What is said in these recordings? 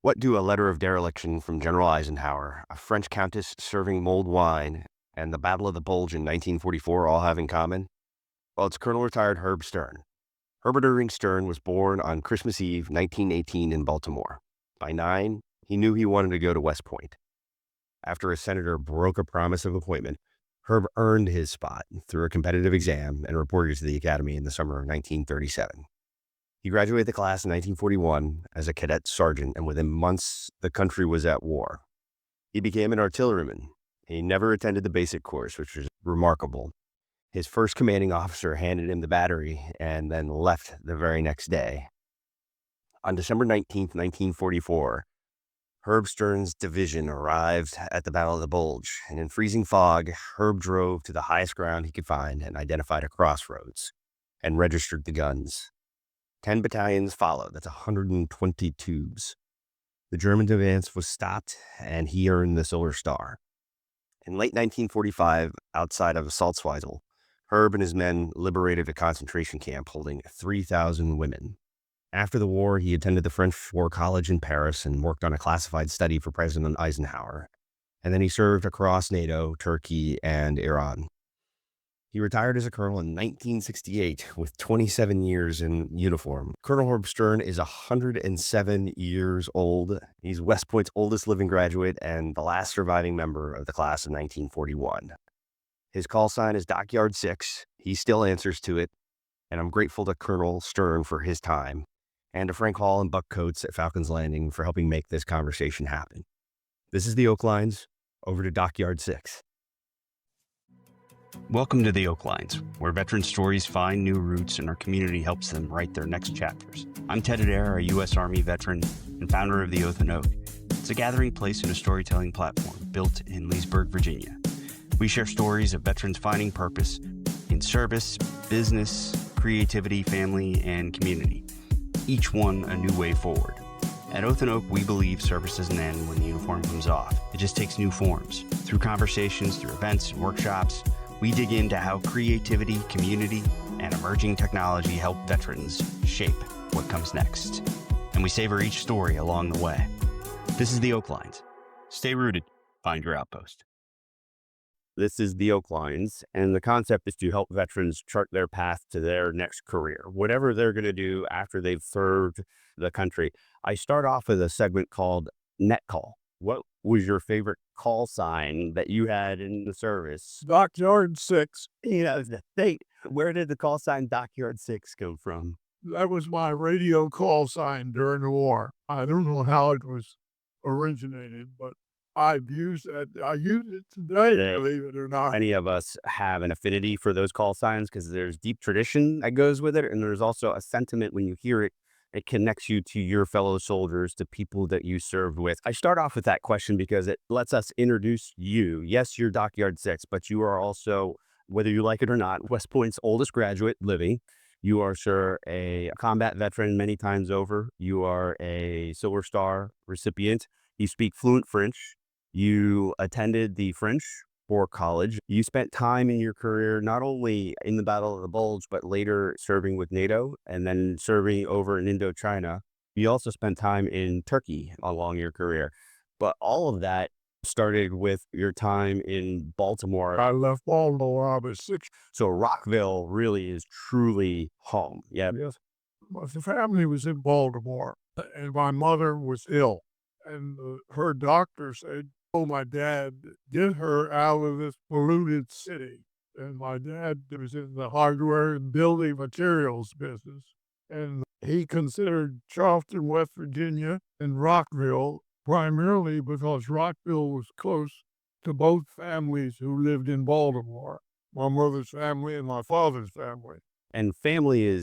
What do a letter of dereliction from General Eisenhower, a French countess serving mulled wine, and the Battle of the Bulge in 1944 all have in common? Well, it's Colonel retired Herb Stern. Herbert Irving Stern was born on Christmas Eve, 1918 in Baltimore. By 9, he knew he wanted to go to West Point. After a senator broke a promise of appointment, Herb earned his spot through a competitive exam and reported to the academy in the summer of 1937. He graduated the class in 1941 as a cadet sergeant, and within months, the country was at war. He became an artilleryman. He never attended the basic course, which was remarkable. His first commanding officer handed him the battery and then left the very next day. On December 19th, 1944, Herb Stern's division arrived at the Battle of the Bulge, and in freezing fog, Herb drove to the highest ground he could find and identified a crossroads and registered the guns. 10 battalions followed. That's 120 tubes. The German advance was stopped, and he earned the Silver Star. In late 1945, outside of Salzwedel, Herb and his men liberated a concentration camp holding 3,000 women. After the war, he attended the French War College in Paris and worked on a classified study for President Eisenhower. And then he served across NATO, Turkey, and Iran. He retired as a colonel in 1968 with 27 years in uniform. Colonel Herb Stern is 107 years old. He's West Point's oldest living graduate and the last surviving member of the class of 1941. His call sign is Dockyard Six. He still answers to it, and I'm grateful to Colonel Stern for his time, and to Frank Hall and Buck Coates at Falcons Landing for helping make this conversation happen. This is the Oak Lines. Over to Dockyard Six. Welcome to the Oak Lines, where veteran stories find new roots and our community helps them write their next chapters. I'm Ted Adair, a U.S. Army veteran and founder of the Oath and Oak. It's a gathering place and a storytelling platform built in Leesburg, Virginia. We share stories of veterans finding purpose in service, business, creativity, family, and community. Each one a new way forward. At Oath and Oak, we believe service doesn't end when the uniform comes off. It just takes new forms. Through conversations, through events and workshops, we dig into how creativity, community, and emerging technology help veterans shape what comes next. And we savor each story along the way. This is the Oak Lines. Stay rooted. Find your outpost. This is the Oak Lines, and the concept is to help veterans chart their path to their next career, whatever they're going to do after they've served the country. I start off with a segment called Net Call. What was your favorite call sign that you had in the service? Dockyard Six. The state. Where did the call sign Dockyard Six come from? That was my radio call sign during the war. I don't know how it was originated, but I've used it. I use it today, believe it or not. Many of us have an affinity for those call signs because there's deep tradition that goes with it. And there's also a sentiment when you hear it. It connects you to your fellow soldiers, to people that you served with. I start off with that question because it lets us introduce you. Yes, you're Dockyard Six, but you are also, whether you like it or not, West Point's oldest graduate living. You are, sir, a combat veteran many times over. You are a Silver Star recipient. You speak fluent French. You attended the French War College. You spent time in your career not only in the Battle of the Bulge, but later serving with NATO and then serving over in Indochina. You also spent time in Turkey along your career. But all of that started with your time in Baltimore. I left Baltimore. I was 6. So Rockville really is truly home. Yeah. Yes. My family was in Baltimore, and my mother was ill. And her doctor said, "Oh, my dad, get her out of this polluted city." And my dad was in the hardware and building materials business. And he considered Charleston, West Virginia, and Rockville, primarily because Rockville was close to both families who lived in Baltimore, my mother's family and my father's family. And family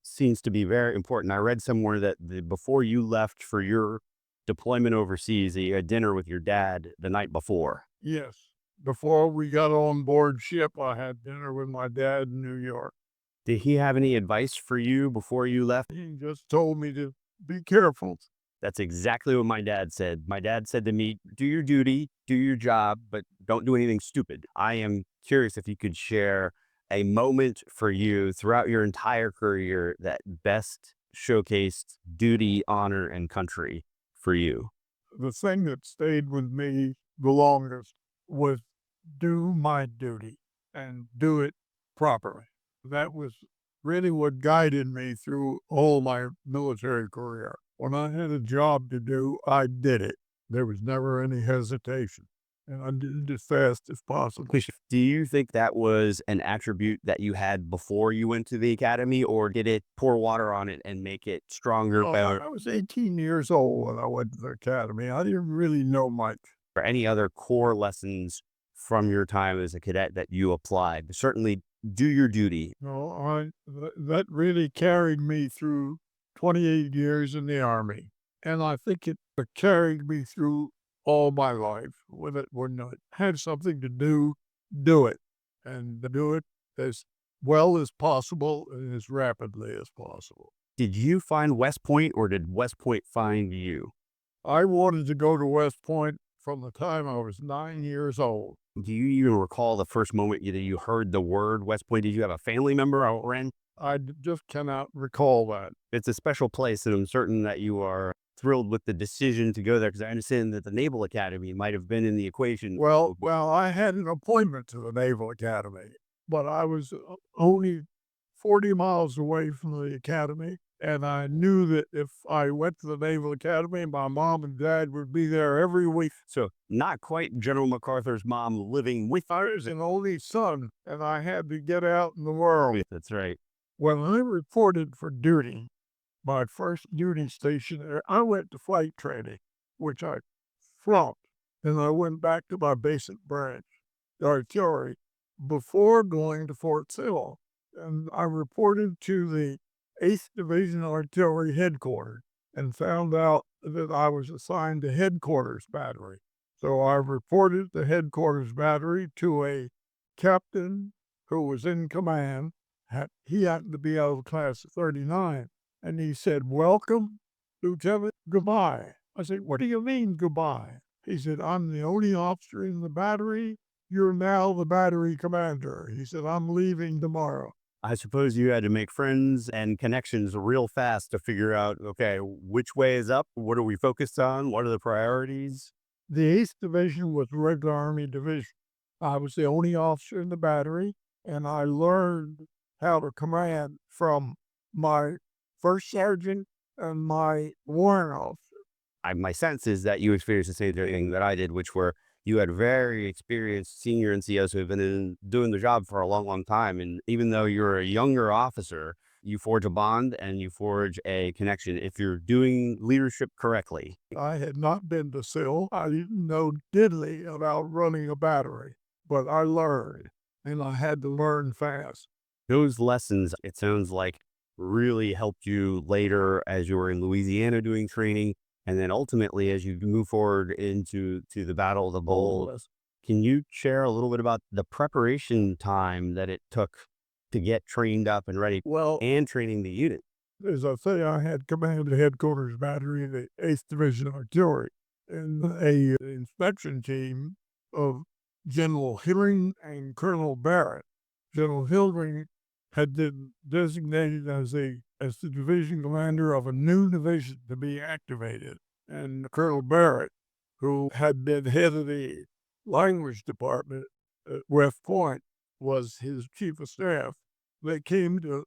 seems to be very important. I read somewhere that before you left for your deployment overseas, you had dinner with your dad the night before. Yes. Before we got on board ship, I had dinner with my dad in New York. Did he have any advice for you before you left? He just told me to be careful. That's exactly what my dad said. My dad said to me, do your duty, do your job, but don't do anything stupid. I am curious if you could share a moment for you throughout your entire career that best showcased duty, honor, and country for you? The thing that stayed with me the longest was do my duty and do it properly. That was really what guided me through all my military career. When I had a job to do, I did it. There was never any hesitation, and I did it as fast as possible. Do you think that was an attribute that you had before you went to the academy, or did it pour water on it and make it stronger? Oh, I was 18 years old when I went to the academy. I didn't really know much. Or any other core lessons from your time as a cadet that you applied? Certainly do your duty. No, that really carried me through 28 years in the Army. And I think it carried me through all my life. When I had something to do it. And do it as well as possible and as rapidly as possible. Did you find West Point, or did West Point find you? I wanted to go to West Point from the time I was 9 years old. Do you even recall the first moment that you heard the word West Point? Did you have a family member or in? Just cannot recall that. It's a special place, and I'm certain that you are thrilled with the decision to go there, because I understand that the Naval Academy might have been in the equation. Well, I had an appointment to the Naval Academy, but I was only 40 miles away from the academy, and I knew that if I went to the Naval Academy, my mom and dad would be there every week. So not quite General MacArthur's mom living with I was an only son, and I had to get out in the world. That's right. When I reported for duty, my first duty station, I went to flight training, which I flunked, and I went back to my basic branch, artillery, before going to Fort Sill. And I reported to the 8th Division Artillery Headquarters and found out that I was assigned to Headquarters Battery. So I reported the Headquarters Battery to a captain who was in command. He happened to be out of class of 39. And he said, "Welcome, Lieutenant, goodbye." I said, "What do you mean, goodbye?" He said, "I'm the only officer in the battery. You're now the battery commander." He said, "I'm leaving tomorrow." I suppose you had to make friends and connections real fast to figure out, okay, which way is up? What are we focused on? What are the priorities? The 8th Division was a regular Army division. I was the only officer in the battery, and I learned how to command from my first sergeant and my warrant officer. My sense is that you experienced the same thing that I did, which were you had very experienced senior NCOs who have been doing the job for a long, long time. And even though you're a younger officer, you forge a bond and you forge a connection if you're doing leadership correctly. I had not been to Sill. I didn't know diddly about running a battery, but I learned, and I had to learn fast. Those lessons, it sounds like, really helped you later as you were in Louisiana doing training. And then ultimately, as you move forward into the Battle of the Bulge, can you share a little bit about the preparation time that it took to get trained up and ready, and training the unit? As I say, I had command of Headquarters Battery in the 8th Division Artillery, and a inspection team of General Hildring and Colonel Barrett. General Hildring had been designated as the division commander of a new division to be activated. And Colonel Barrett, who had been head of the language department at West Point, was his chief of staff. They came to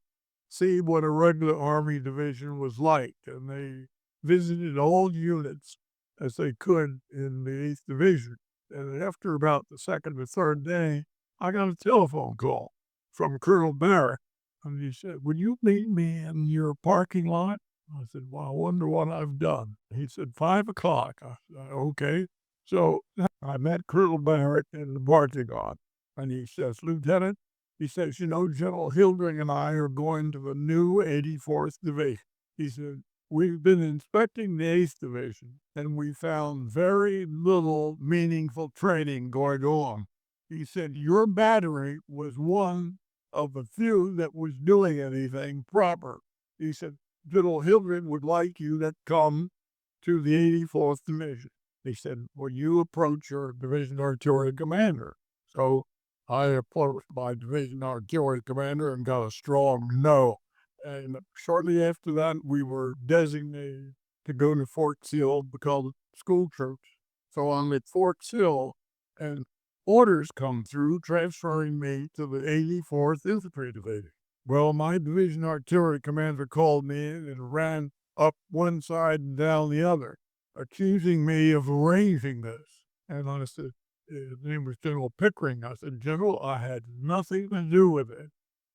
see what a regular Army division was like, and they visited all units as they could in the 8th Division. And after about the second or third day, I got a telephone call from Colonel Barrett, and he said, "Would you meet me in your parking lot?" I said, "Well, I wonder what I've done." He said, 5 o'clock. I said, "Okay." So I met Colonel Barrett in the parking lot, and he says, "Lieutenant," he says, "General Hildring and I are going to the new 84th Division." He said, "We've been inspecting the 8th Division, and we found very little meaningful training going on." He said, "Your battery was one of the few that was doing anything proper." He said, "General Hildring would like you to come to the 84th Division." He said, "Will you approach your division artillery commander?" So I approached my division artillery commander and got a strong no. And shortly after that, we were designated to go to Fort Sill because of school troops. So I'm at Fort Sill, and orders come through transferring me to the 84th Infantry Division. Well, my division artillery commander called me in and ran up one side and down the other, accusing me of arranging this. And I said, his name was General Pickering. I said, General, I had nothing to do with it.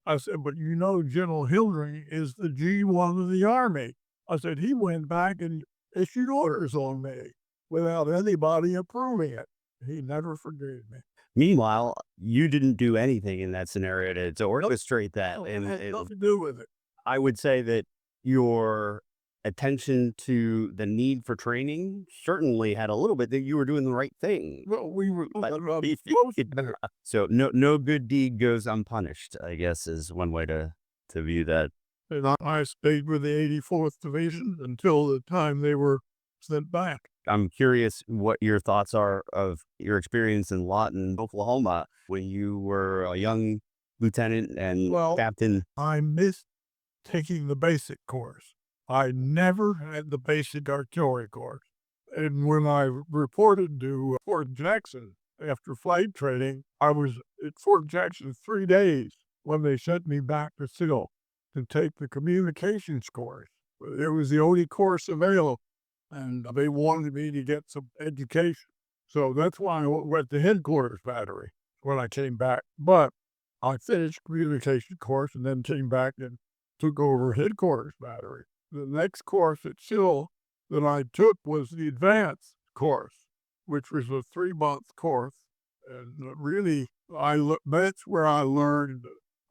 I said, but you know, General Hildring is the G1 of the Army. I said, he went back and issued orders on me without anybody approving it. He never forgave me. Meanwhile, you didn't do anything in that scenario to orchestrate that. No, And it had nothing to do with it. I would say that your attention to the need for training certainly had a little bit that you were doing the right thing. Well, we were But supposed to do it. so no good deed goes unpunished, I guess, is one way to view that. And I stayed with the 84th Division until the time they were sent back. I'm curious what your thoughts are of your experience in Lawton, Oklahoma, when you were a young lieutenant and captain. I missed taking the basic course. I never had the basic artillery course. And when I reported to Fort Jackson after flight training, I was at Fort Jackson 3 days when they sent me back to Sill to take the communications course. It was the only course available, and they wanted me to get some education. So that's why I went to headquarters battery when I came back. But I finished communication course and then came back and took over headquarters battery. The next course at Sill that I took was the advanced course, which was a 3-month course. And really, that's where I learned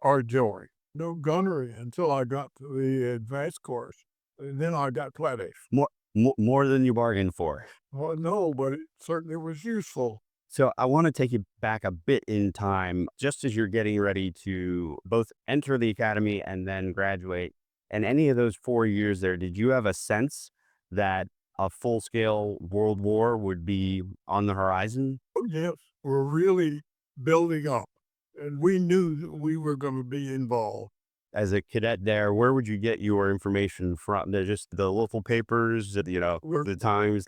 artillery. No gunnery until I got to the advanced course. And then I got plenty. More than you bargained for. Well, no, but it certainly was useful. So I want to take you back a bit in time, just as you're getting ready to both enter the academy and then graduate. And any of those 4 years there, did you have a sense that a full-scale world war would be on the horizon? Oh, yes, we're really building up. And we knew that we were going to be involved. As a cadet there, where would you get your information from? Just the local papers, the Times?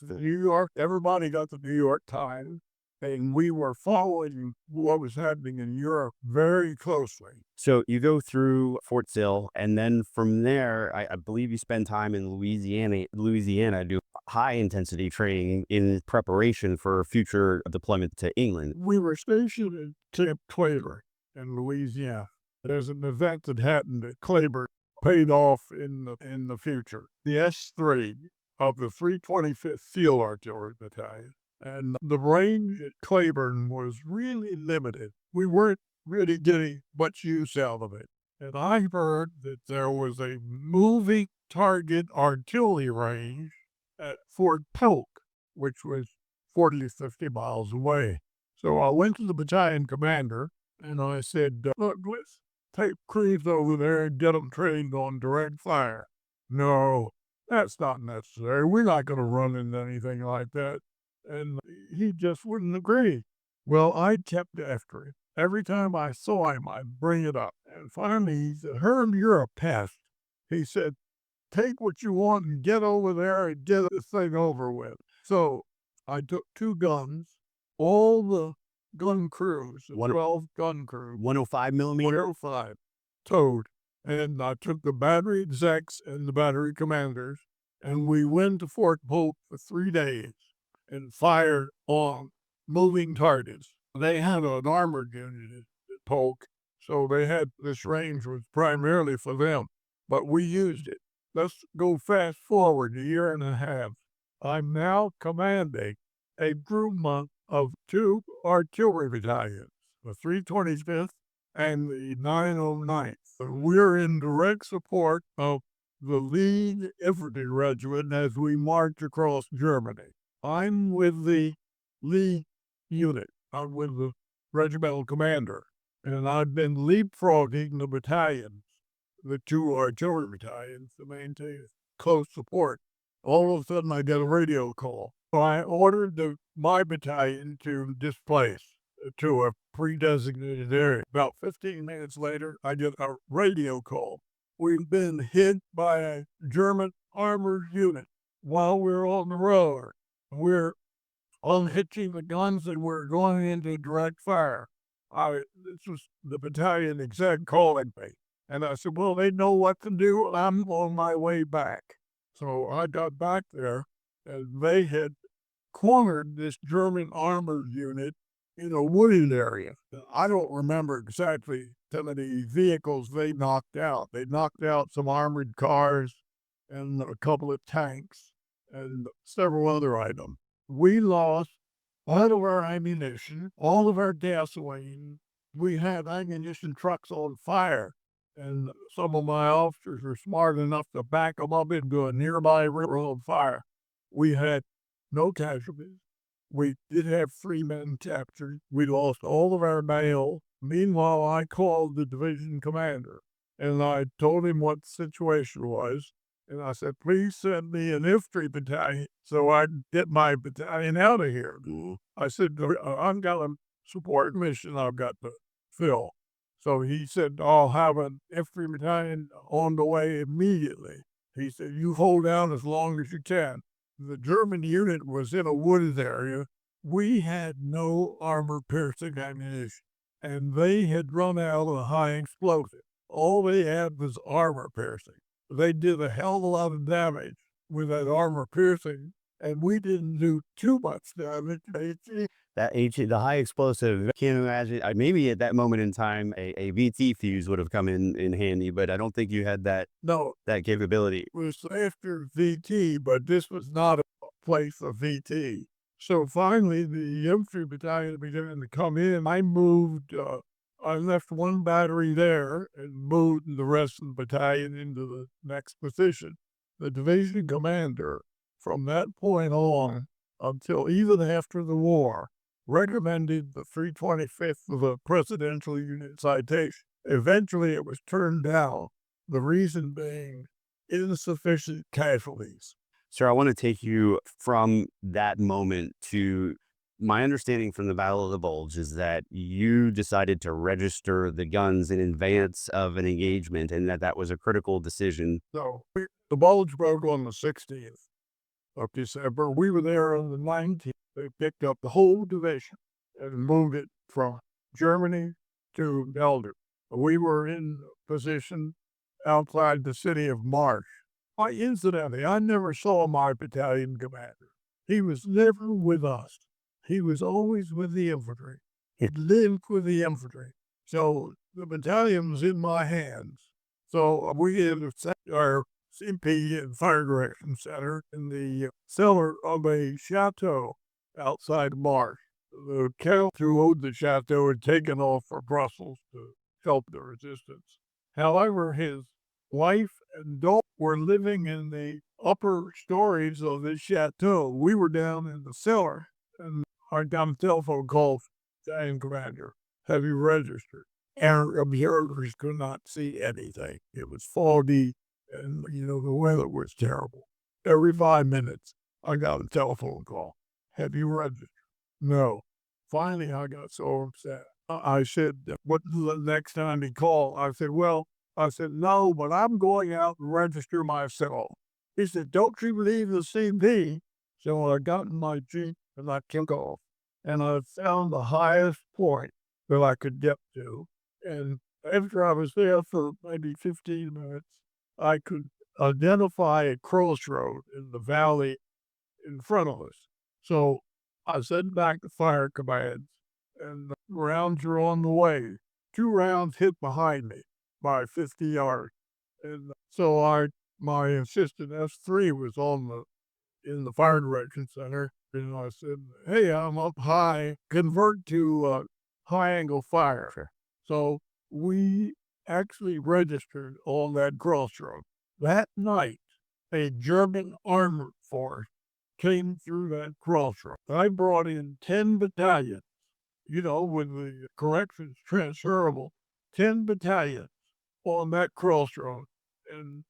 New York, everybody got the New York Times. And we were following what was happening in Europe very closely. So you go through Fort Sill, and then from there, I believe you spend time in Louisiana doing high-intensity training in preparation for future deployment to England. We were stationed at Camp Claiborne in Louisiana. There's an event that happened at Claiborne, paid off in the future. The S3 of the 325th Field Artillery Battalion. And the range at Claiborne was really limited. We weren't really getting much use out of it. And I heard that there was a moving target artillery range at Fort Polk, which was 40 to 50 miles away. So I went to the battalion commander and I said, look, let's take crews over there and get them trained on direct fire. No, that's not necessary. We're not going to run into anything like that. And he just wouldn't agree. Well, I kept after it. Every time I saw him, I'd bring it up. And finally, he said, Herb, you're a pest. He said, take what you want and get over there and get this thing over with. So I took 2 guns, all the gun crews, 12 gun crews. 105 millimeter? 105, towed. And I took the battery execs and the battery commanders, and we went to Fort Polk for 3 days. And fired on moving targets. They had an armored unit at Polk, so they had this range was primarily for them, but we used it. Let's go fast forward 1.5 years. I'm now commanding a groupment of 2 artillery battalions, the 325th and the 909th. We're in direct support of the lead infantry regiment as we march across Germany. I'm with the lead unit. I'm with the regimental commander. And I've been leapfrogging the battalions, the 2 artillery battalions, to maintain close support. All of a sudden, I get a radio call. So I ordered my battalion to displace to a pre-designated area. About 15 minutes later, I get a radio call. We've been hit by a German armored unit. while we're on the road. We're unhitching the guns and we're going into direct fire. This was the battalion exec calling me. And I said, well, they know what to do, and I'm on my way back. So I got back there, and they had cornered this German armored unit in a wooded area. I don't remember exactly how many vehicles they knocked out. They knocked out some armored cars and a couple of tanks and several other items. We lost all of our ammunition, all of our gasoline. We had ammunition trucks on fire, and some of my officers were smart enough to back them up into a nearby river on fire. We had no casualties. We did have 3 men captured. We lost all of our mail. Meanwhile, I called the division commander, and I told him what the situation was. And I said, please send me an infantry battalion so I can get my battalion out of here. I said, I've got a support mission I've got to fill. So he said, I'll have an infantry battalion on the way immediately. He said, you hold out as long as you can. The German unit was in a wooded area. We had no armor-piercing ammunition, and they had run out of high explosive. All they had was armor-piercing. They did a hell of a lot of damage with that armor-piercing, and we didn't do too much damage. The high explosive, I can't imagine. Maybe at that moment in time, a VT fuse would have come in handy, but I don't think you had that No, that capability. it was after VT, but this was not a place of VT. So finally, the infantry battalion began to come in. I left one battery there and moved the rest of the battalion into the next position. The division commander, from that point on, until even after the war, recommended the 325th of a presidential unit citation. Eventually, it was turned down, the reason being insufficient casualties. Sir, I want to take you from that moment to my understanding from the Battle of the Bulge is that you decided to register the guns in advance of an engagement and that was a critical decision. So the Bulge broke on the 16th of December. We were there on the 19th. They picked up the whole division and moved it from Germany to Belgium. We were in position outside the city of Marsh. Incidentally, I never saw my battalion commander. He was never with us. He was always with the infantry. He lived with the infantry. So the battalion was in my hands. So we had set our CP and Fire Direction Center in the cellar of a chateau outside Marsh. The count who owned the chateau had taken off for Brussels to help the resistance. However, his wife and daughter were living in the upper stories of this chateau. We were down in the cellar, and I got a telephone call from the battalion commander. Have you registered? Our observers could not see anything. It was foggy, and the weather was terrible. Every 5 minutes, I got a telephone call. Have you registered? No. Finally, I got so upset. I said, what the next time he called? I said, no, but I'm going out and register myself. He said, don't you believe the CP? So I got in my Jeep and I took off. And I found the highest point that I could get to. And after I was there for maybe 15 minutes, I could identify a crossroad in the valley in front of us. So I sent back the fire commands, and the rounds are on the way. 2 rounds hit behind me by 50 yards. And so my assistant S3 was in the fire direction center. And I said, hey, I'm up high, convert to high angle fire. Sure. So we actually registered on that crossroad. That night, a German armored force came through that crossroad. I brought in 10 battalions, with the corrections transferable, 10 battalions on that crossroad. And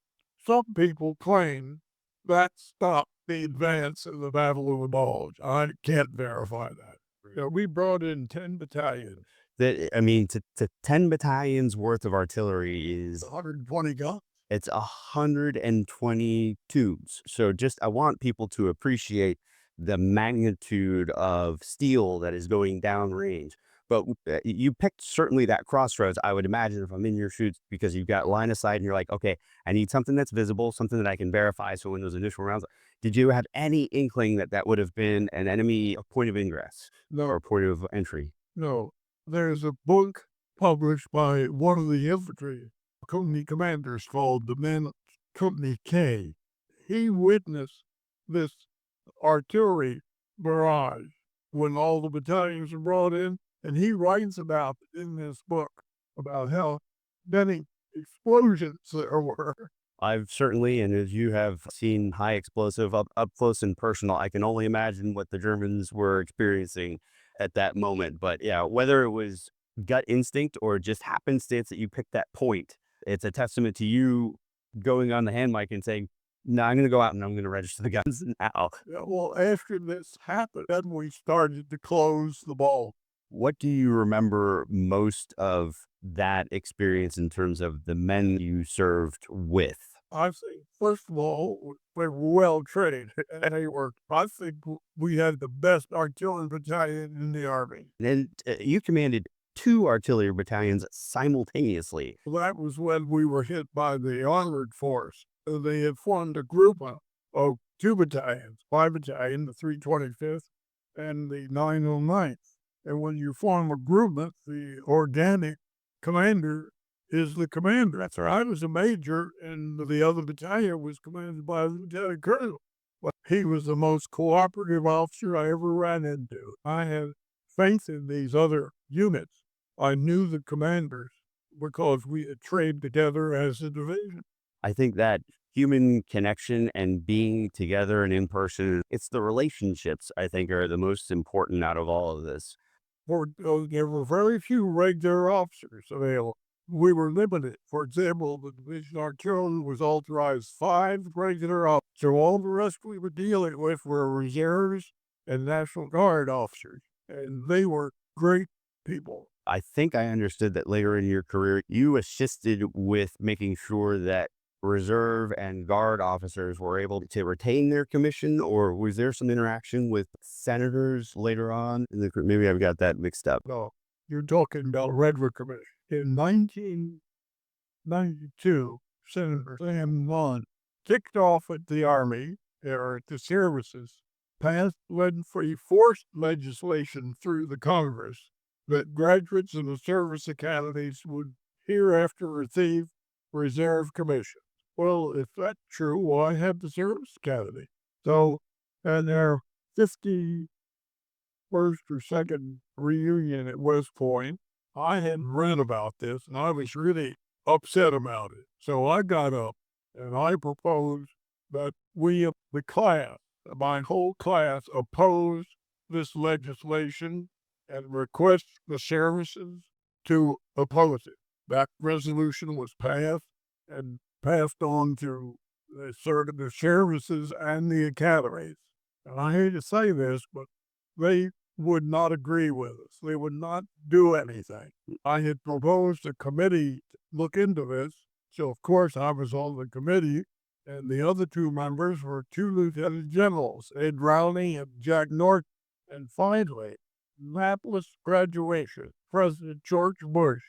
some people claim that stopped the advance of the Battle of the Bulge. I can't verify that. We brought in 10 battalions. To 10 battalions worth of artillery is 120 guns. It's 120 tubes. So just, I want people to appreciate the magnitude of steel that is going downrange. But you picked certainly that crossroads. I would imagine if I'm in your shoes, because you've got line of sight and you're like, okay, I need something that's visible, something that I can verify. So when those initial rounds, did you have any inkling that that would have been an enemy point of ingress or No, point of entry? no. There's a book published by one of the infantry company commanders called the Man Company K. He witnessed this artillery barrage when all the battalions were brought in, and he writes about it in this book about how many explosions there were. I've certainly, and as you have seen high explosive up close and personal, I can only imagine what the Germans were experiencing at that moment. But yeah, whether it was gut instinct or just happenstance that you picked that point, it's a testament to you going on the hand mic and saying, no, I'm going to go out and I'm going to register the guns now. Yeah, well, after this happened, then we started to close the ball. What do you remember most of that experience in terms of the men you served with? I think, first of all, we were well trained, and I think we had the best artillery battalion in the Army. And you commanded two artillery battalions simultaneously. That was when we were hit by the armored force. They had formed a group of two battalions, my battalion, the 325th, and the 909th. And when you form a groupment, the organic commander is the commander. That's right. I was a major, and the other battalion was commanded by a lieutenant colonel. But he was the most cooperative officer I ever ran into. I had faith in these other units. I knew the commanders because we had trained together as a division. I think that human connection and being together and in person, it's the relationships I think are the most important out of all of this. There were very few regular officers available. We were limited. For example, the division artillery was authorized 5 regular officers. So all the rest we were dealing with were reserves and National Guard officers, and they were great people. I think I understood that later in your career, you assisted with making sure that reserve and guard officers were able to retain their commission, or was there some interaction with senators later on? Maybe I've got that mixed up. No, you're talking about Redwood Commission. In 1992, Senator Sam Nunn kicked off at the Army, or at the services, passed forced legislation through the Congress that graduates of the service academies would hereafter receive reserve commissions. Well, if that's true, why have the service academy? So, at their 51st or second reunion at West Point, I had read about this and I was really upset about it. So I got up and I proposed that we, the class, my whole class, oppose this legislation and request the services to oppose it. That resolution was passed and passed on to the services and the academies. And I hate to say this, but they would not agree with us. They would not do anything. I had proposed a committee to look into this. So, of course, I was on the committee, and the other two members were 2 lieutenant generals, Ed Rowney and Jack Norton. And finally, Annapolis graduation, President George Bush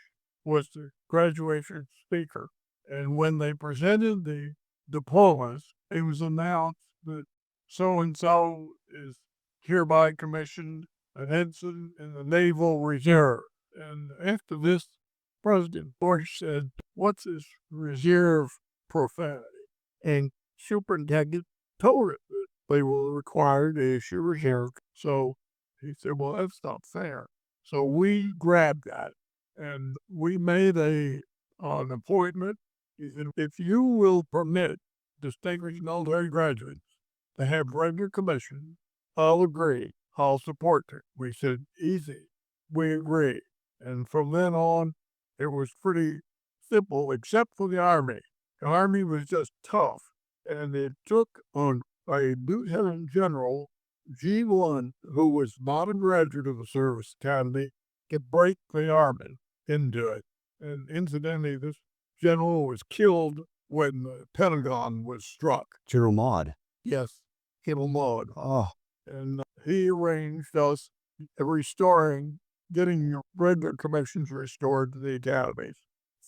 was the graduation speaker. And when they presented the diplomas, it was announced that so-and-so is hereby commissioned an ensign in the Naval Reserve. And after this, President Bush said, "What's this reserve profanity?" And Superintendent told it that they were required to issue reserve. So he said, "Well, that's not fair." So we grabbed that and we made an appointment. He said, "If you will permit distinguished military graduates to have regular commission, I'll agree. I'll support it." We said, "Easy." We agreed. And from then on, it was pretty simple, except for the Army. The Army was just tough. And it took on a lieutenant general, G1, who was not a graduate of the service academy, to break the Army into it. And incidentally, this general was killed when the Pentagon was struck. General Maud. Yes, General Maud. Oh, And he arranged us getting your regular commissions restored to the academies.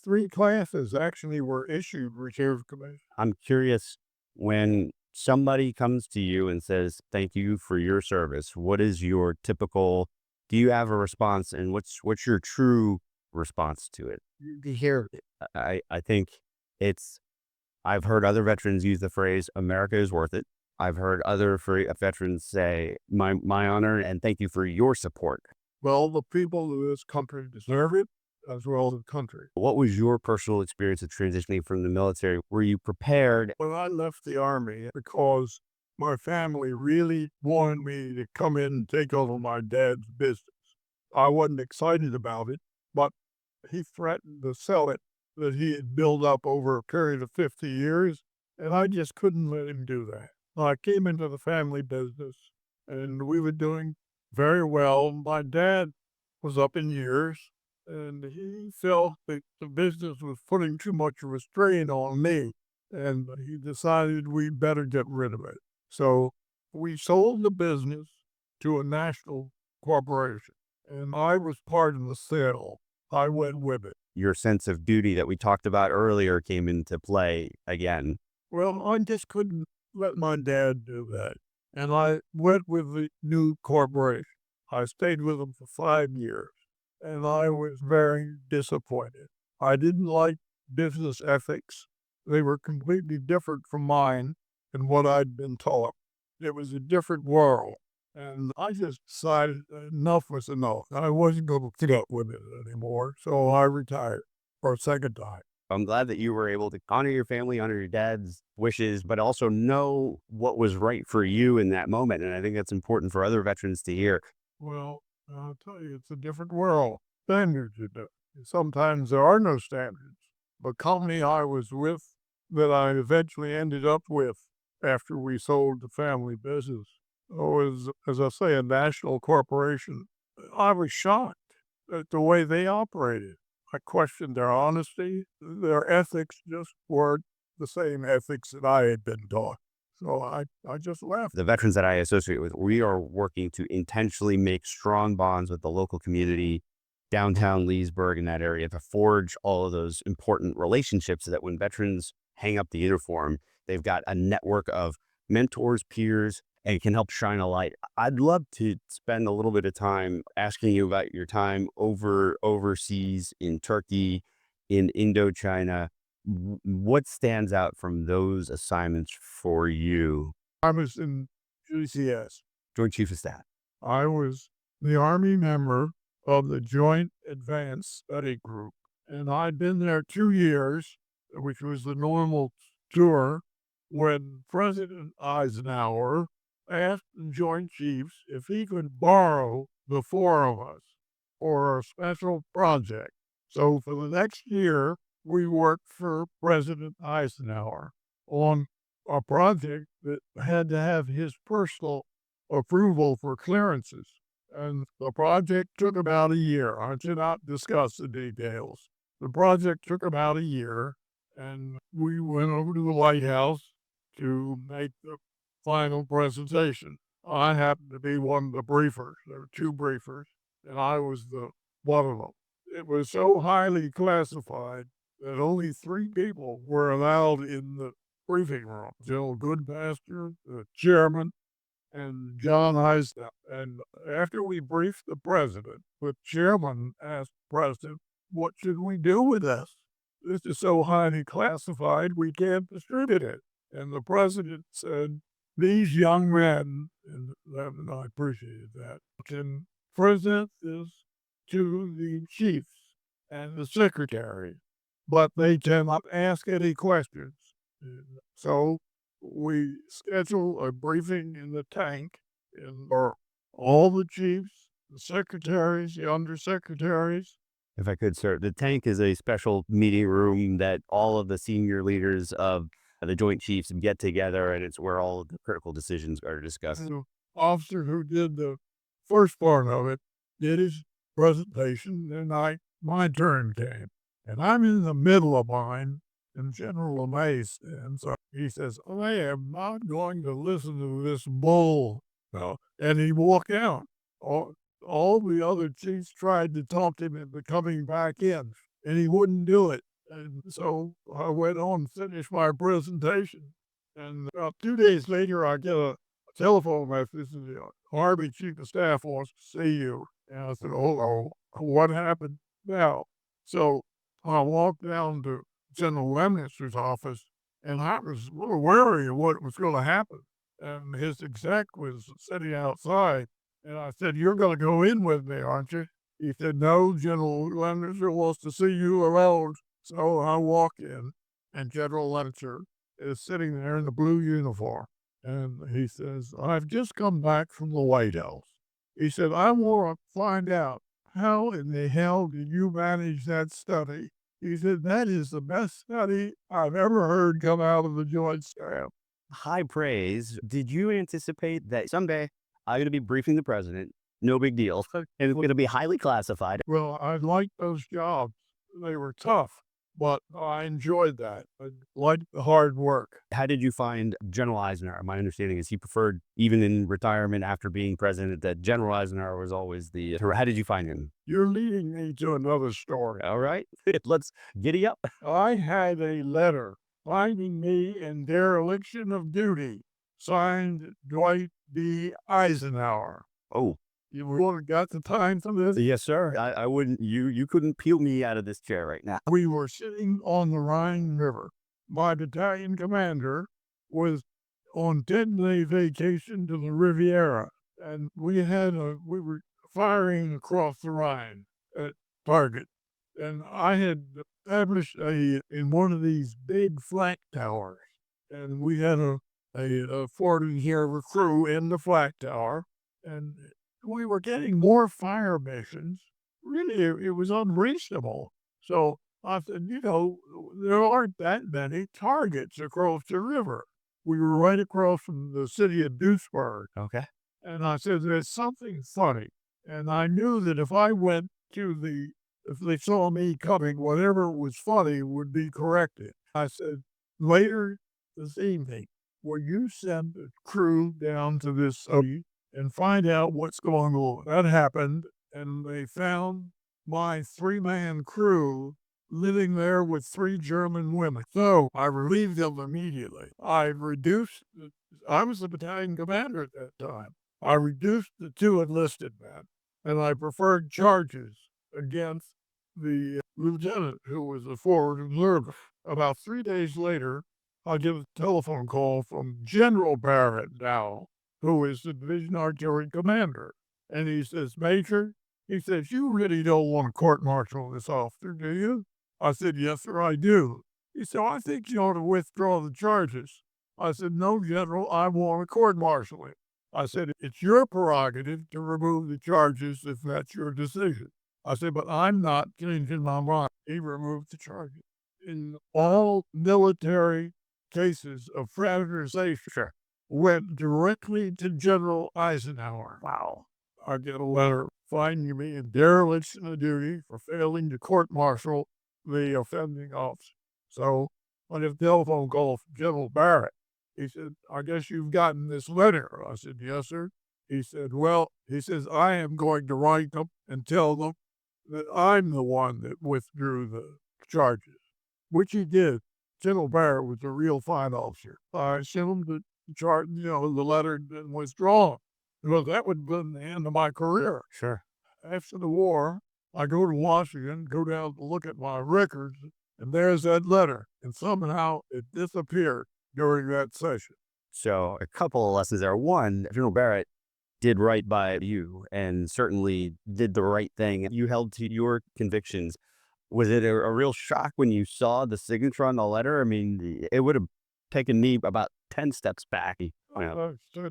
3 classes actually were issued reserve commissions. I'm curious, when somebody comes to you and says, thank you for your service, what is your typical, do you have a response, and what's your true response to it? Here, I think I've heard other veterans use the phrase, America is worth it. I've heard other veterans say, my honor, and thank you for your support. well, the people of this country deserve it, as well as the country. What was your personal experience of transitioning from the military? Were you prepared? When I left the Army, because my family really wanted me to come in and take over my dad's business, I wasn't excited about it, but he threatened to sell it that he had built up over a period of 50 years, and I just couldn't let him do that. I came into the family business, and we were doing very well. My dad was up in years, and he felt that the business was putting too much of a strain on me, and he decided we'd better get rid of it. So we sold the business to a national corporation, and I was part of the sale. I went with it. Your sense of duty that we talked about earlier came into play again. Well, I just couldn't let my dad do that. And I went with the new corporation. I stayed with them for 5 years, and I was very disappointed. I didn't like business ethics. They were completely different from mine and what I'd been taught. It was a different world. And I just decided enough was enough. I wasn't going to put up with it anymore, so I retired for a second time. I'm glad that you were able to honor your family, honor your dad's wishes, but also know what was right for you in that moment. And I think that's important for other veterans to hear. Well, I'll tell you, it's a different world. Standards are different. Sometimes there are no standards. The company I was with, that I eventually ended up with after we sold the family business, was, as I say, a national corporation. I was shocked at the way they operated. I questioned their honesty. Their ethics just weren't the same ethics that I had been taught. So I just left. The veterans that I associate with, we are working to intentionally make strong bonds with the local community, downtown Leesburg in that area, to forge all of those important relationships so that when veterans hang up the uniform, they've got a network of mentors, peers, and can help shine a light. I'd love to spend a little bit of time asking you about your time overseas in Turkey, in Indochina. What stands out from those assignments for you? I was in GCS. Joint Chief of Staff. I was the Army member of the Joint Advanced Study Group, and I'd been there 2 years, which was the normal tour, when President Eisenhower asked the Joint Chiefs if he could borrow the 4 of us for a special project. So for the next year, we worked for President Eisenhower on a project that had to have his personal approval for clearances. And the project took about a year. I did not discuss the details. The project took about a year, and we went over to the White House to make the final presentation. I happened to be one of the briefers. There were 2 briefers, and I was one of them. It was so highly classified that only 3 people were allowed in the briefing room. General Goodmaster, the chairman, and John Eisenhower. And after we briefed the president, the chairman asked the president, "What should we do with this? This is so highly classified, we can't distribute it." And the president said, "These young men," and I appreciated that, "can present this to the chiefs and the secretary, but they cannot ask any questions." So we scheduled a briefing in the tank for all the chiefs, the secretaries, the undersecretaries. If I could, sir, the tank is a special meeting room that all of the senior leaders of the Joint Chiefs get together, and it's where all of the critical decisions are discussed. And the officer who did the first part of it did his presentation, and my turn came. And I'm in the middle of mine, And General amazed. And so he says, I am not going to listen to this bull. No. And he walked out. All the other chiefs tried to talk him into coming back in, and he wouldn't do it. And so I went on and finished my presentation. And about 2 days later, I get a telephone message. The Army Chief of Staff wants to see you. And I said, oh, what happened now? So I walked down to General Lemnister's office, and I was a little wary of what was going to happen. And his exec was sitting outside, and I said, you're going to go in with me, aren't you? He said, no, General Lemnister wants to see you alone. So I walk in, and General Lemnister is sitting there in the blue uniform. And he says, I've just come back from the White House. He said, I want to find out, how in the hell did you manage that study? He said, that is the best study I've ever heard come out of the Joint Staff. High praise. Did you anticipate that someday I'm going to be briefing the president? No big deal. And it's going to be highly classified. Well, I liked those jobs. They were tough, but I enjoyed that. I liked the hard work. How did you find General Eisenhower? My understanding is he preferred, even in retirement after being president, that General Eisenhower was always the. How did you find him? You're leading me to another story. All right. Let's giddy up. I had a letter finding me in dereliction of duty, signed Dwight D. Eisenhower. Oh. You would have got the time for this? Yes, sir. I wouldn't, you couldn't peel me out of this chair right now. We were sitting on the Rhine River. My battalion commander was on 10-day vacation to the Riviera, and we were firing across the Rhine at target. And I had established in one of these big flat towers, and we had a 40 here crew in the flat tower, and we were getting more fire missions. Really, it was unreasonable. So I said, there aren't that many targets across the river. We were right across from the city of Duisburg. Okay. And I said, there's something funny. And I knew that if I went if they saw me coming, whatever was funny would be corrected. I said, later this evening, will you send a crew down to this city and find out what's going on? That happened, and they found my 3-man crew living there with 3 German women. So I relieved them immediately. I was the battalion commander at that time. I reduced the 2 enlisted men, and I preferred charges against the lieutenant who was a forward observer. About 3 days later, I get a telephone call from General Barrett now, who is the division artillery commander. And he says, Major, he says, you really don't want to court-martial this officer, do you? I said, yes, sir, I do. He said, I think you ought to withdraw the charges. I said, no, General, I want to court-martial him. I said, it's your prerogative to remove the charges if that's your decision. I said, but I'm not changing my mind. He removed the charges. In all military cases of fraternization, went directly to General Eisenhower. Wow. I get a letter finding me in dereliction of duty for failing to court-martial the offending officer. So I get a telephone call from General Barrett. He said, I guess you've gotten this letter. I said, yes, sir. He said, well, I am going to write them and tell them that I'm the one that withdrew the charges, which he did. General Barrett was a real fine officer. I sent him the the letter and withdrawn. Well, that would have been the end of my career. Sure. After the war, I go to Washington, go down to look at my records, and there's that letter. And somehow it disappeared during that session. So a couple of lessons there. One, General Barrett did right by you and certainly did the right thing. You held to your convictions. Was it a real shock when you saw the signature on the letter? I mean, it would have taken me about 10 steps back. I said,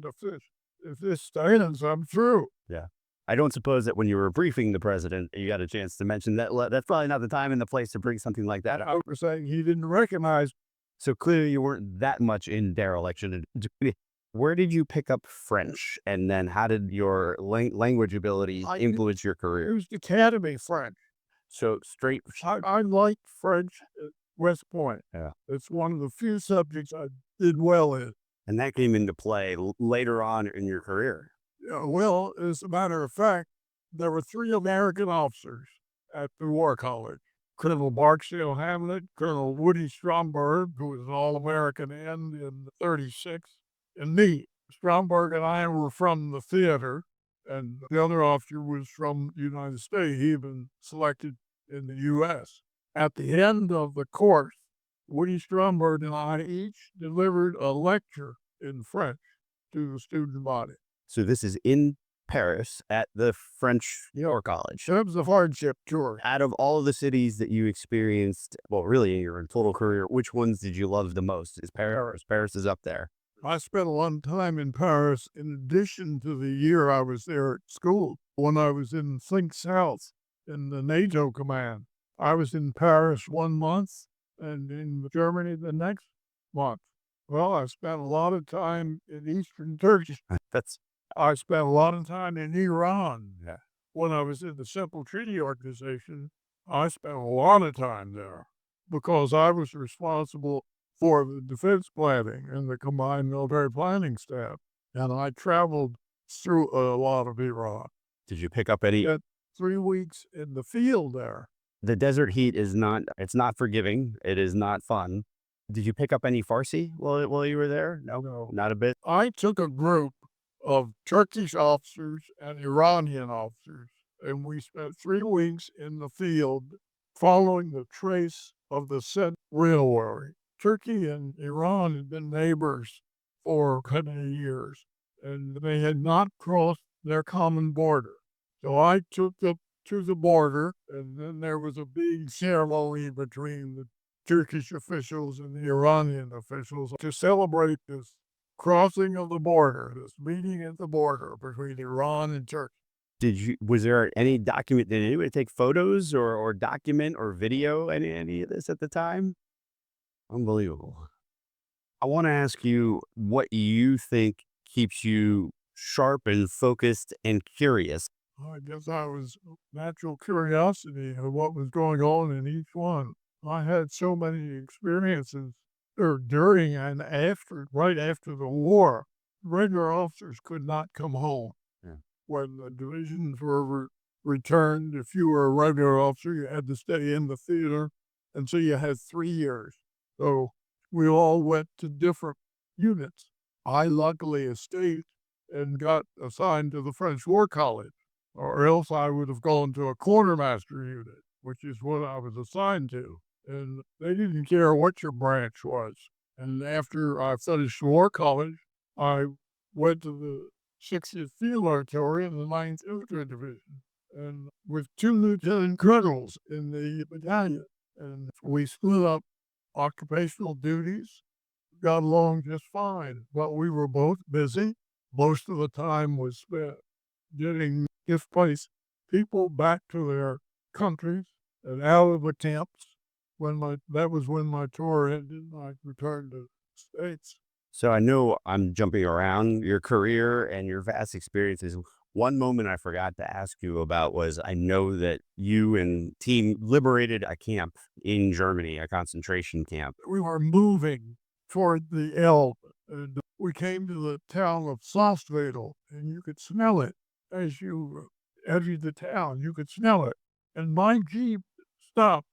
if this stands, I'm through. Yeah. I don't suppose that when you were briefing the president, you got a chance to mention that. That's probably not the time and the place to bring something like that up. I was saying he didn't recognize. So clearly you weren't that much in dereliction. Where did you pick up French? And then how did your language ability influence your career? It was Academy French. So straight. I liked French. West Point. Yeah. It's one of the few subjects I did well in. And that came into play later on in your career. Well, as a matter of fact, there were 3 American officers at the War College. Colonel Barksdale Hamlet, Colonel Woody Stromberg, who was an All-American end in '36, and me. Stromberg and I were from the theater, and the other officer was from the United States. He had been selected in the U.S. At the end of the course, Woody Stromberg and I each delivered a lecture in French to the student body. So this is in Paris at the French War College. It was a hardship tour. Out of all of the cities that you experienced, well, really in your total career, which ones did you love the most? Is Paris? Paris is up there. I spent a long time in Paris in addition to the year I was there at school. When I was in Think South in the NATO command, I was in Paris 1 month and in Germany the next month. Well, I spent a lot of time in Eastern Turkey. I spent a lot of time in Iran. Yeah. When I was in the Simple Treaty Organization, I spent a lot of time there because I was responsible for the defense planning and the combined military planning staff. And I traveled through a lot of Iran. Did you pick up any? 3 weeks in the field there. The desert heat is it's not forgiving. It is not fun. Did you pick up any Farsi while you were there? No, not a bit. I took a group of Turkish officers and Iranian officers, and we spent 3 weeks in the field following the trace of the said railway. Turkey and Iran had been neighbors for many years, and they had not crossed their common border. So I took them to the border, and then there was a big ceremony between the Turkish officials and the Iranian officials to celebrate this crossing of the border, this meeting at the border between Iran and Turkey. Was there any document? Did anybody take photos or document or video any of this at the time? Unbelievable. I want to ask you what you think keeps you sharp and focused and curious. I guess I was natural curiosity of what was going on in each one. I had so many experiences during and after, right after the war. Regular officers could not come home. Yeah. When the divisions were returned, if you were a regular officer, you had to stay in the theater. And so you had 3 years. So we all went to different units. I luckily escaped and got assigned to the French War College, or else I would have gone to a quartermaster unit, which is what I was assigned to. And they didn't care what your branch was. And after I finished War College, I went to the 60th Field Artillery in the 9th Infantry Division, and with 2 lieutenant colonels in the battalion. And we split up occupational duties, got along just fine, but we were both busy. Most of the time was spent getting displaced people back to their countries and out of the camps. That was when my tour ended. I returned to the States. So I know I'm jumping around your career and your vast experiences. One moment I forgot to ask you about was I know that you and team liberated a camp in Germany, a concentration camp. We were moving toward the Elbe, and we came to the town of Salzwedel, and you could smell it as you entered the town. You could smell it. And my Jeep stopped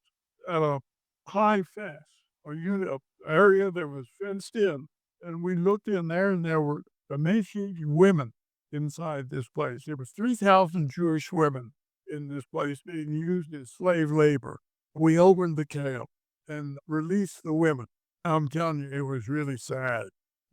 at a high fence, an area that was fenced in. And we looked in there, and there were emaciated women inside this place. There were 3,000 Jewish women in this place being used as slave labor. We opened the camp and released the women. I'm telling you, it was really sad.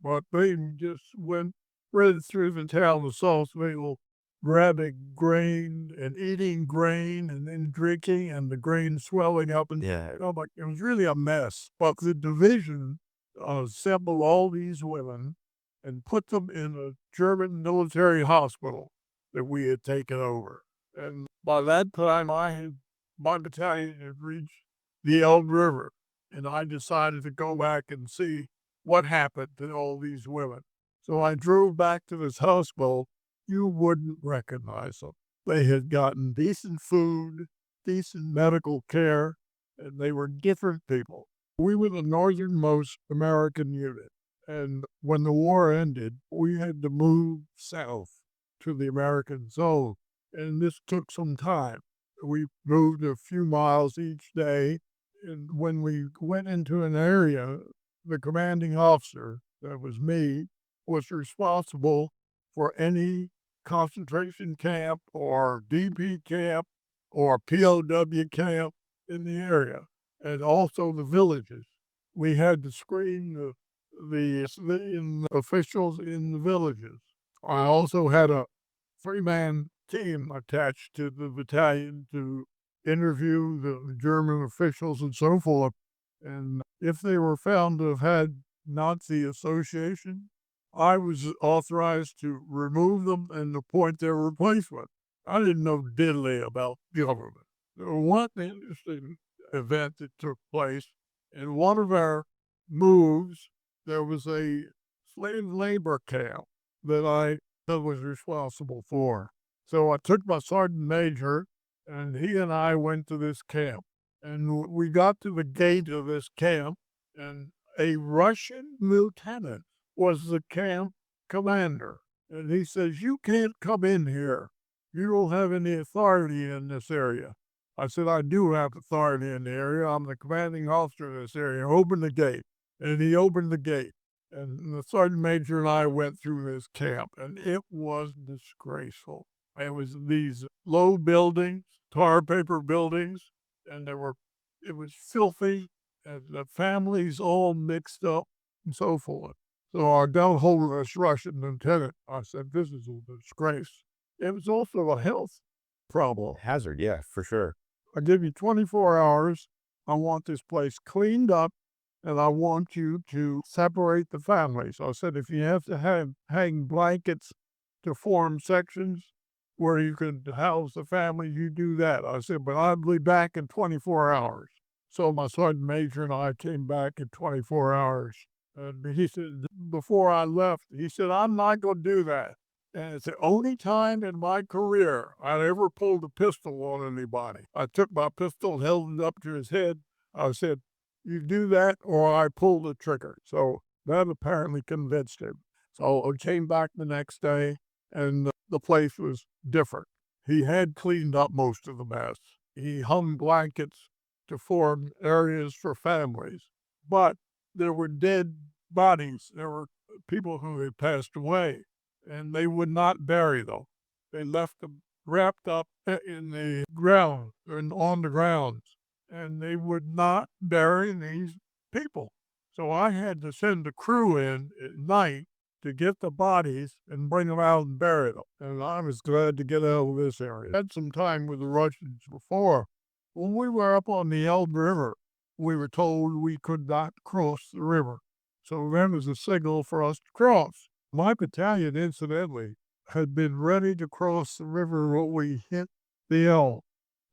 But they just went right through the town of Salzwedel, grabbing grain and eating grain and then drinking, and the grain swelling up. And it was really a mess. But the division assembled all these women and put them in a German military hospital that we had taken over. And by that time, my battalion had reached the Elbe River, and I decided to go back and see what happened to all these women. So I drove back to this hospital. You wouldn't recognize them. They had gotten decent food, decent medical care, and they were different people. We were the northernmost American unit. And when the war ended, we had to move south to the American zone. And this took some time. We moved a few miles each day. And when we went into an area, the commanding officer, that was me, was responsible for any concentration camp or DP camp or POW camp in the area, and also the villages. We had to screen the civilian officials in the villages. I also had a three-man team attached to the battalion to interview the German officials and so forth. And if they were found to have had Nazi association, I was authorized to remove them and appoint their replacement. I didn't know diddly about government. There was one interesting event that took place. In one of our moves, there was a slave labor camp that I was responsible for. So I took my sergeant major, and he and I went to this camp. And we got to the gate of this camp, and a Russian lieutenant was the camp commander. And he says, "You can't come in here. You don't have any authority in this area." I said, "I do have authority in the area. I'm the commanding officer of this area. Open the gate." And he opened the gate. And the sergeant major and I went through this camp, and it was disgraceful. It was these low buildings, tar paper buildings, and it was filthy, and the families all mixed up and so forth. So I got hold of this Russian lieutenant. I said, "This is a disgrace." It was also a health problem. Hazard, yeah, for sure. I give you 24 hours. I want this place cleaned up, and I want you to separate the families. I said, if you have to hang blankets to form sections where you can house the family, you do that. I said, but I'll be back in 24 hours. So my sergeant major and I came back in 24 hours. And he said, before I left, he said, "I'm not going to do that." And it's the only time in my career I ever pulled a pistol on anybody. I took my pistol and held it up to his head. I said, "You do that or I pull the trigger." So that apparently convinced him. So I came back the next day, and the place was different. He had cleaned up most of the mess. He hung blankets to form areas for families. But there were dead bodies. There were people who had passed away, and they would not bury them. They left them wrapped up in the ground and on the grounds, and they would not bury these people. So I had to send a crew in at night to get the bodies and bring them out and bury them. And I was glad to get out of this area. I had some time with the Russians before. When we were up on the Elbe River, we were told we could not cross the river. So that was a signal for us to cross. My battalion, incidentally, had been ready to cross the river when we hit the Elbe.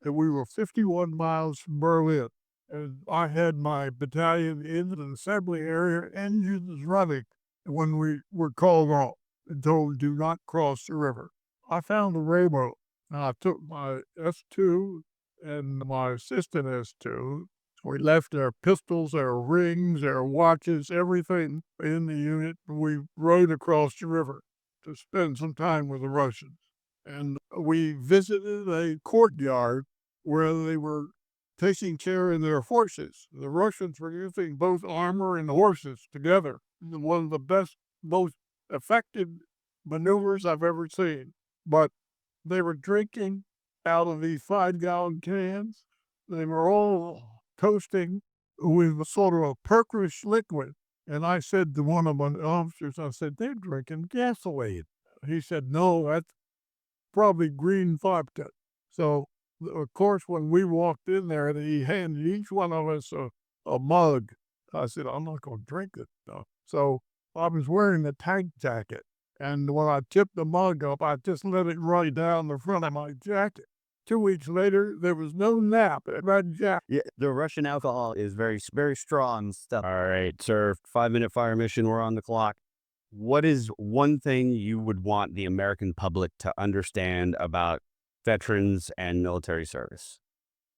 And we were 51 miles from Berlin. And I had my battalion in the assembly area, engines running, when we were called off and told, "Do not cross the river." I found a railroad, and I took my S2 and my assistant S2. We left our pistols, our rings, our watches, everything in the unit. We rode across the river to spend some time with the Russians. And we visited a courtyard where they were taking care of their horses. The Russians were using both armor and horses together. One of the best, most effective maneuvers I've ever seen. But they were drinking out of these 5-gallon cans. They were all toasting with a sort of a purplish liquid. And I said to one of my officers, I said, "They're drinking gasoline." He said, "No, that's probably green vodka." So, of course, when we walked in there, he handed each one of us a mug. I said, "I'm not going to drink it." So I was wearing a tank jacket. And when I tipped the mug up, I just let it run down the front of my jacket. 2 weeks later, there was no nap in that jacket. Yeah, the Russian alcohol is very, very strong stuff. All right, sir. 5-minute fire mission. We're on the clock. What is one thing you would want the American public to understand about veterans and military service?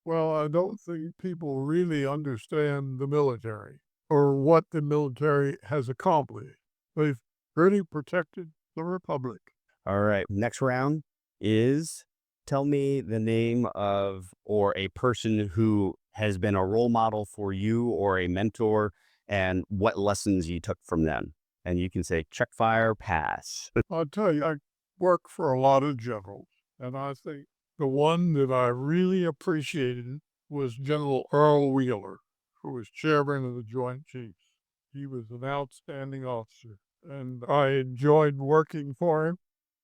Well, I don't think people really understand the military or what the military has accomplished. They've really protected the Republic. All right. Next round is tell me the name of or a person who has been a role model for you or a mentor and what lessons you took from them. And you can say check, fire, pass. I'll tell you, I work for a lot of generals, and I think the one that I really appreciated was General Earl Wheeler, who was chairman of the Joint Chiefs. He was an outstanding officer, and I enjoyed working for him.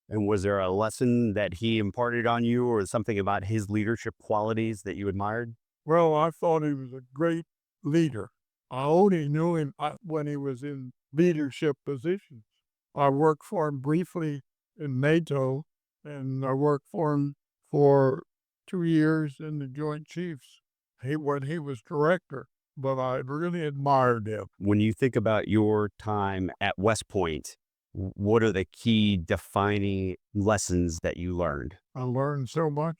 And was there a lesson that he imparted on you or something about his leadership qualities that you admired? Well, I thought he was a great leader. I only knew him when he was in leadership positions. I worked for him briefly in NATO, and I worked for him for 2 years in the Joint Chiefs when he was director, but I really admired him. When you think about your time at West Point, what are the key defining lessons that you learned? I learned so much.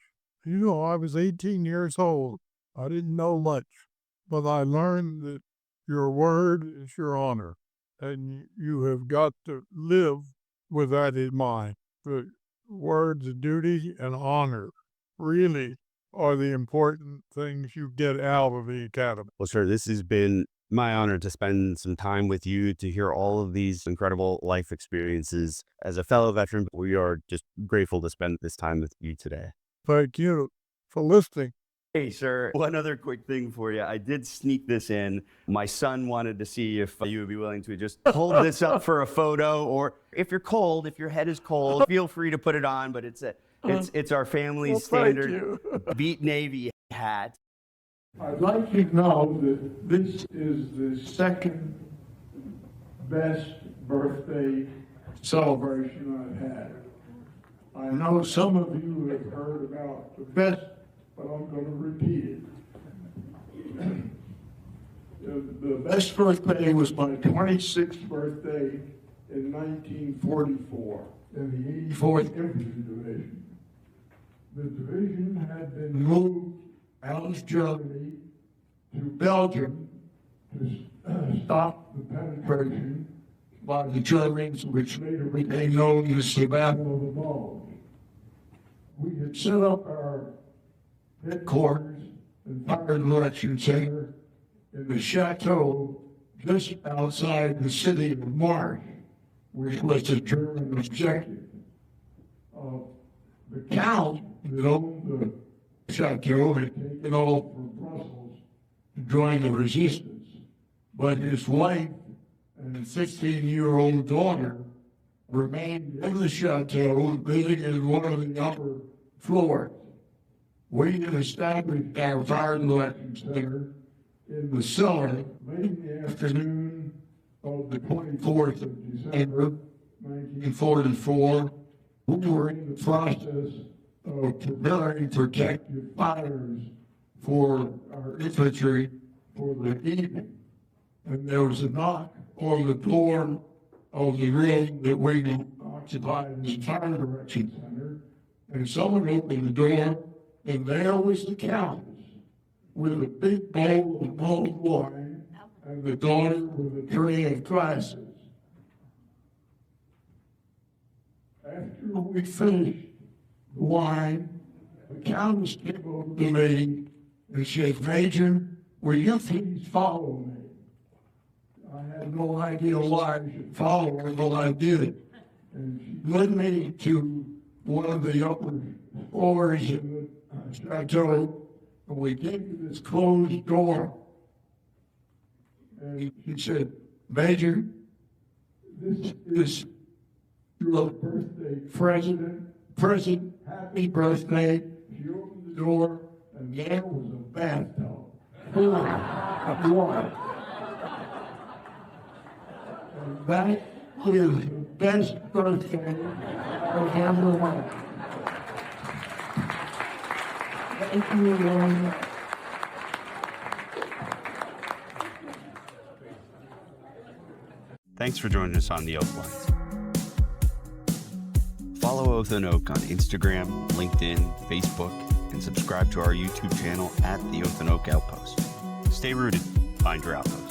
You know, I was 18 years old. I didn't know much, but I learned that your word is your honor, and you have got to live with that in mind. The words of duty and honor really are the important things you get out of the academy. Well, sir, this has been my honor to spend some time with you, to hear all of these incredible life experiences. As a fellow veteran, we are just grateful to spend this time with you today. Thank you for listening. Hey, sir, one other quick thing for you. I did sneak this in. My son wanted to see if you would be willing to just hold this up for a photo, or if you're cold, if your head is cold, feel free to put it on, but it's our family's standard Beat Navy hat. I'd like you to know that this is the second best birthday celebration I've had. I know some of you have heard about the best, but I'm going to repeat it. The best birthday was my 26th birthday in 1944 in the 84th Infantry Division. The division had been moved out of Germany to Belgium to stop the penetration by the Germans, which later became known as the Battle of the Bulge. We had set up our headquarters and fire direction center in the chateau just outside the city of March, which was the German objective. The Count that owned the chateau had taken off for Brussels to join the resistance, but his wife and 16-year-old daughter remained in the chateau, living in one of the upper floors. We had established our fire direction center in the cellar late in the afternoon of the 24th of December, 1944. We were in the process of preparing protective fires for our infantry for the evening. And there was a knock on the door of the room that we occupied as fire direction center, and someone opened the door, and there was the Countess with a big bowl of mulled wine and the daughter with a tray of glasses. After we finished the wine, the Countess came over to me and said, "Major, will you please follow me?" I had no idea why I should follow her, but I did. And she led me to one of the upper floors in the chateau, and we came to this closed door. And he said, "Major, this is your birthday present, happy birthday." She opened the door, and there was a bathtub full of water. And that is the best birthday I've ever had. Thank you very much. Thanks for joining us on the Oak Lines. Follow Oath and Oak on Instagram, LinkedIn, Facebook, and subscribe to our YouTube channel at the Oath and Oak Outpost. Stay rooted, find your outpost.